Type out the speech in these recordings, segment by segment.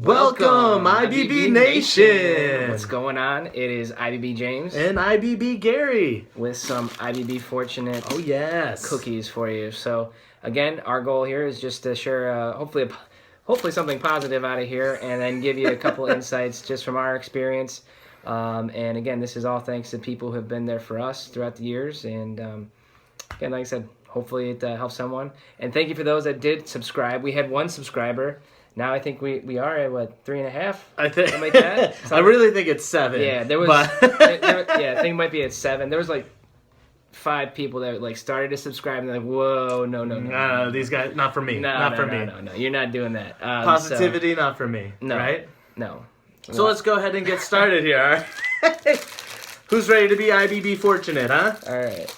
Welcome, IBB Nation! What's going on? It is IBB James And IBB Gary with some IBB Fortunate Oh yes, cookies for you. So again, our goal here is just to share hopefully something positive out of here, and then give you a couple insights just from our experience. And again, this is all thanks to people who have been there for us throughout the years. And again, like I said, hopefully it helps someone. And thank you for those that did subscribe. We had one subscriber. Now I think we are at what, 3.5? I think something like that. I really think it's 7. Yeah, there was. but... yeah, I think it might be at 7. There was like 5 people that like started to subscribe and they're like, whoa, no, these guys, not for me. No, you're not doing that. Positivity, not for me. No, right? No. So let's go ahead and get started here. All right? Who's ready to be IBB Fortunate, huh? All right.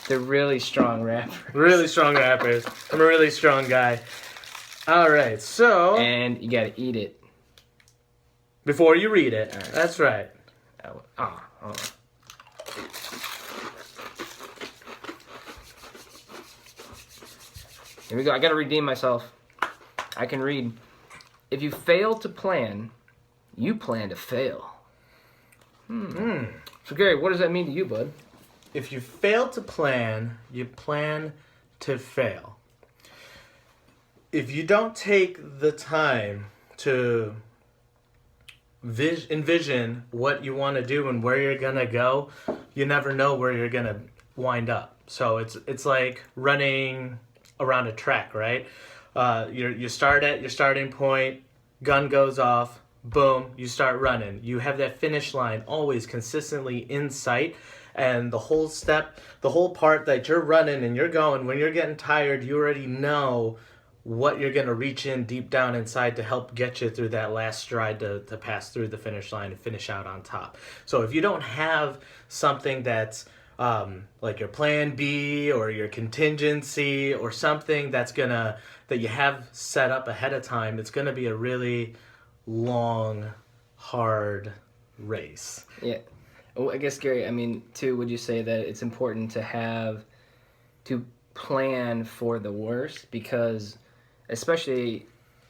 They're really strong rappers. Really strong rappers. I'm a really strong guy. All right, so... And you gotta eat it. Before you read it. Right. That's right. Oh. Here we go. I gotta redeem myself. I can read. If you fail to plan, you plan to fail. So Gary, what does that mean to you, bud? If you fail to plan, you plan to fail. If you don't take the time to envision what you want to do and where you're going to go, you never know where you're going to wind up. So it's like running around a track, right? You start at your starting point, gun goes off, boom, you start running. You have that finish line always consistently in sight. And the whole part that you're running and you're going, when you're getting tired, you already know what you're going to reach in deep down inside to help get you through that last stride to pass through the finish line and finish out on top. So if you don't have something that's like your plan B or your contingency or something that you have set up ahead of time, it's going to be a really long, hard race. Yeah. Well, I guess, Gary, I mean, too, would you say that it's important to plan for the worst? Because especially,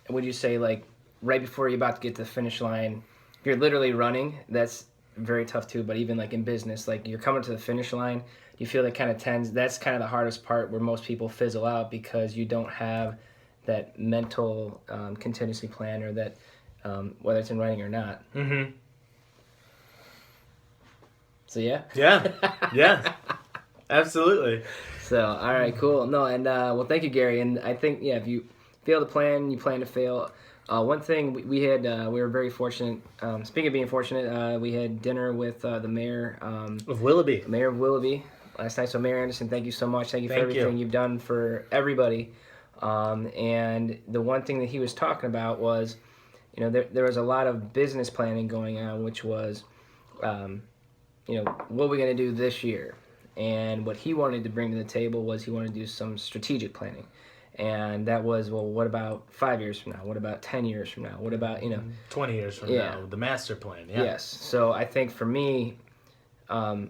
would you say, like, right before you're about to get to the finish line, if you're literally running, that's very tough, too. But even, like, in business, like, you're coming to the finish line, you feel that kind of tense. That's kind of the hardest part where most people fizzle out because you don't have that mental contingency plan or that, whether it's in running or not. Mm-hmm. So yeah, absolutely. So all right, cool. No, and well, thank you, Gary. And I think if you fail to plan, you plan to fail. One thing we were very fortunate. Speaking of being fortunate, we had dinner with the mayor of Willoughby. Mayor of Willoughby last night. So Mayor Anderson, thank you so much. Thank you for everything you've done for everybody. And the one thing that he was talking about was, there was a lot of business planning going on, which was. What are we going to do this year? And what he wanted to bring to the table was he wanted to do some strategic planning. And that was, well, what about 5 years from now? What about 10 years from now? What about, 20 years from now, the master plan, yeah. Yes. So I think for me, a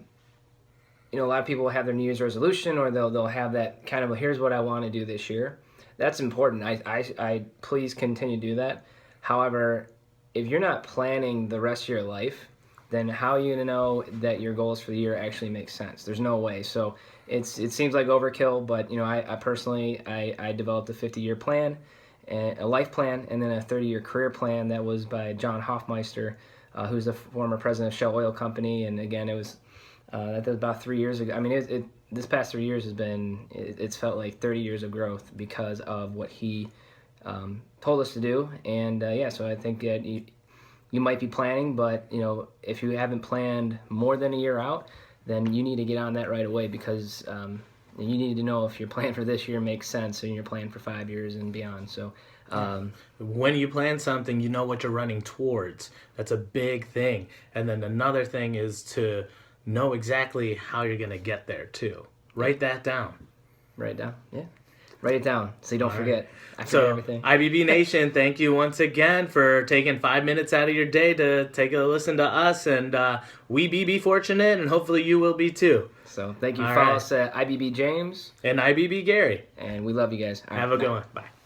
lot of people have their New Year's resolution or they'll have that kind of, well, here's what I want to do this year. That's important. I please continue to do that. However, if you're not planning the rest of your life, then how are you going to know that your goals for the year actually make sense? There's no way. So it seems like overkill, but I personally developed a 50-year plan, a life plan, and then a 30-year career plan that was by John Hofmeister, who's the former president of Shell Oil Company. And again, that was about 3 years ago. I mean, this past 3 years it's felt like 30 years of growth because of what he told us to do. And so I think that you might be planning, but if you haven't planned more than a year out, then you need to get on that right away because you need to know if your plan for this year makes sense and you're planning for 5 years and beyond. So when you plan something, you know what you're running towards. That's a big thing. And then another thing is to know exactly how you're going to get there too. Write that down. Write it down, yeah. Write it down so you don't forget. I forget So, everything. IBB Nation, thank you once again for taking 5 minutes out of your day to take a listen to us. And we be fortunate, and hopefully you will be too. So thank you. All Follow right. us at IBB James. And IBB Gary. And we love you guys. All Have right, a good bye. one. Bye.